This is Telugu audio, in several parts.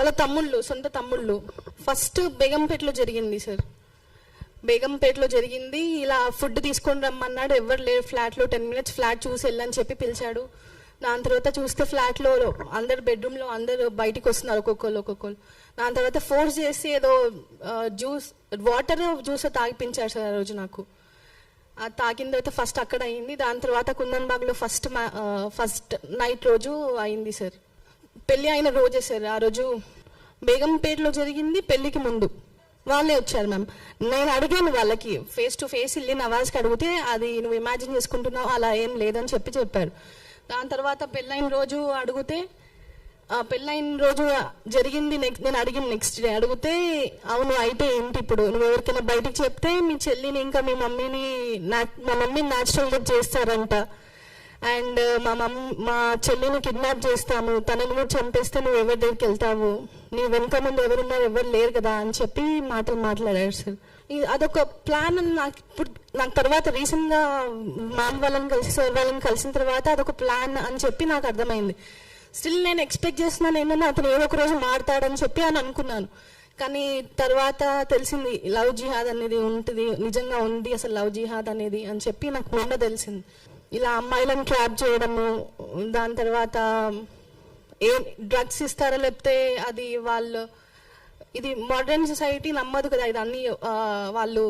వాళ్ళ తమ్ముళ్ళు, సొంత తమ్ముళ్ళు. ఫస్ట్ బేగంపేటలో జరిగింది సార్. బేగంపేటలో జరిగింది. ఇలా ఫుడ్ తీసుకొని రమ్మన్నాడు, ఎవరు లేరు ఫ్లాట్లో. 10 minutes ఫ్లాట్ చూసి వెళ్ళని చెప్పి పిలిచాడు. దాని తర్వాత చూస్తే ఫ్లాట్లో అందరు బెడ్రూమ్లో అందరు బయటికి వస్తున్నారు, ఒక్కొక్కరు. దాని తర్వాత ఫోర్స్ చేసి ఏదో జ్యూస్, వాటర్ జ్యూస్ తాగిపించారు సార్ ఆ రోజు నాకు. అది తాగిన తర్వాత ఫస్ట్ అక్కడ అయింది. దాని తర్వాత కుందన్బాగ్లో ఫస్ట్ నైట్ రోజు అయింది సార్. పెళ్ళి అయిన రోజే సార్ ఆ రోజు. బేగంపేటలో జరిగింది పెళ్ళికి ముందు. వాళ్ళే వచ్చారు మ్యామ్. నేను అడిగాను వాళ్ళకి, ఫేస్ టు ఫేస్ వెళ్ళి నవాజ్కి అడిగితే అది నువ్వు ఇమాజిన్ చేసుకుంటున్నావు, అలా ఏం లేదని చెప్పారు. దాని తర్వాత పెళ్ళైన రోజు అడిగితే, పెళ్ళైన రోజు జరిగింది. నేను అడిగిన నెక్స్ట్ డే అడిగితే, అవును అయితే ఏంటి ఇప్పుడు, నువ్వు ఎవరికైనా బయటికి చెప్తే మీ చెల్లిని ఇంకా మీ మమ్మీని మా మమ్మీని న్యాచురల్గా చేస్తారంట, అండ్ మా చెల్లిని కిడ్నాప్ చేస్తాము, తనని నువ్వు చంపేస్తే నువ్వు ఎవరి దగ్గరికి వెళ్తావు, నీ వెనక ముందు ఎవరున్నారు, ఎవరు లేరు కదా అని చెప్పి మాట్లాడారు సార్. అదొక ప్లాన్ అని నాకు తర్వాత రీసెంట్గా మ్యామ్ వాళ్ళని కలిసి సార్ వాళ్ళని కలిసిన తర్వాత అదొక ప్లాన్ అని చెప్పి నాకు అర్థమైంది. స్టిల్ నేను ఎక్స్పెక్ట్ చేస్తున్నాను ఏంటంటే అతను ఏదో ఒక రోజు మారుతాడని చెప్పి అని అనుకున్నాను. కానీ తర్వాత తెలిసింది లవ్ జిహాద్ అనేది ఉంటుంది, నిజంగా ఉంది అసలు లవ్ జిహాద్ అనేది అని చెప్పి నాకు మొన్న తెలిసింది. ఇలా అమ్మాయిలను ట్రాప్ చేయడము, దాని తర్వాత డ్రగ్స్ ఇస్తారా లేకపోతే అది వాళ్ళు, ఇది మోడర్న్ సొసైటీ నమ్మదు కదా, ఇది అన్ని వాళ్ళు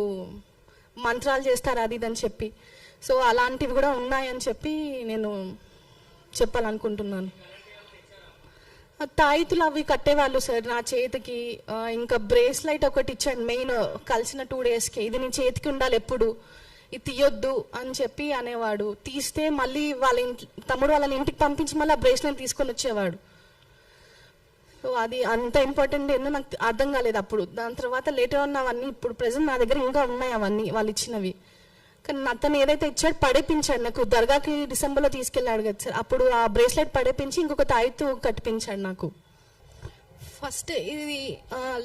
మంత్రాలు చేస్తారు అది ఇది అని చెప్పి. సో అలాంటివి కూడా ఉన్నాయని చెప్పి నేను చెప్పాలనుకుంటున్నాను. తాయితులు అవి కట్టేవాళ్ళు సార్ నా చేతికి. ఇంకా బ్రేస్లైట్ ఒకటి ఇచ్చాడు మెయిన్, కలిసిన 2 daysకి. ఇది నీ చేతికి ఉండాలి ఎప్పుడు, ఇది తీయొద్దు అని చెప్పి అనేవాడు. తీస్తే మళ్ళీ తమ్ముడు వాళ్ళని ఇంటికి పంపించి మళ్ళీ ఆ బ్రేస్లైట్ తీసుకొని వచ్చేవాడు. సో అది అంత ఇంపార్టెంట్ ఏంటో నాకు అర్థం కాలేదు అప్పుడు. దాని తర్వాత లేటర్ ఉన్నవన్నీ ఇప్పుడు ప్రెసెంట్ నా దగ్గర ఇంకా ఉన్నాయి అవన్నీ వాళ్ళు ఇచ్చినవి. కానీ అతను ఏదైతే ఇచ్చాడు పడేపించాడు నాకు. దర్గాకి డిసెంబర్లో తీసుకెళ్ళాడు కదా సార్, అప్పుడు ఆ బ్రేస్లెట్ పడేపించి ఇంకొక తాయితు కట్టిపించాడు నాకు. ఫస్ట్ ఇది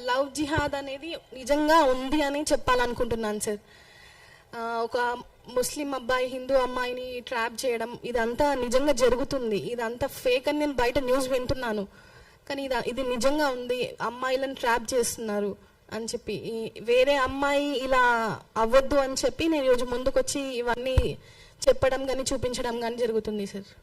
లవ్ జిహాద్ అనేది నిజంగా ఉంది అని చెప్పాలనుకుంటున్నాను సార్. ఒక ముస్లిం అబ్బాయి హిందూ అమ్మాయిని ట్రాప్ చేయడం ఇదంతా నిజంగా జరుగుతుంది. ఇదంతా ఫేక్ అని నేను బయట న్యూస్ వింటున్నాను, కానీ ఇది నిజంగా ఉంది. అమ్మాయిలను ట్రాప్ చేస్తున్నారు అని చెప్పి, వేరే అమ్మాయి ఇలా అవ్వద్దు అని చెప్పి నేను ఈరోజు ముందుకొచ్చి ఇవన్నీ చెప్పడం కానీ చూపించడం కానీ జరుగుతుంది సార్.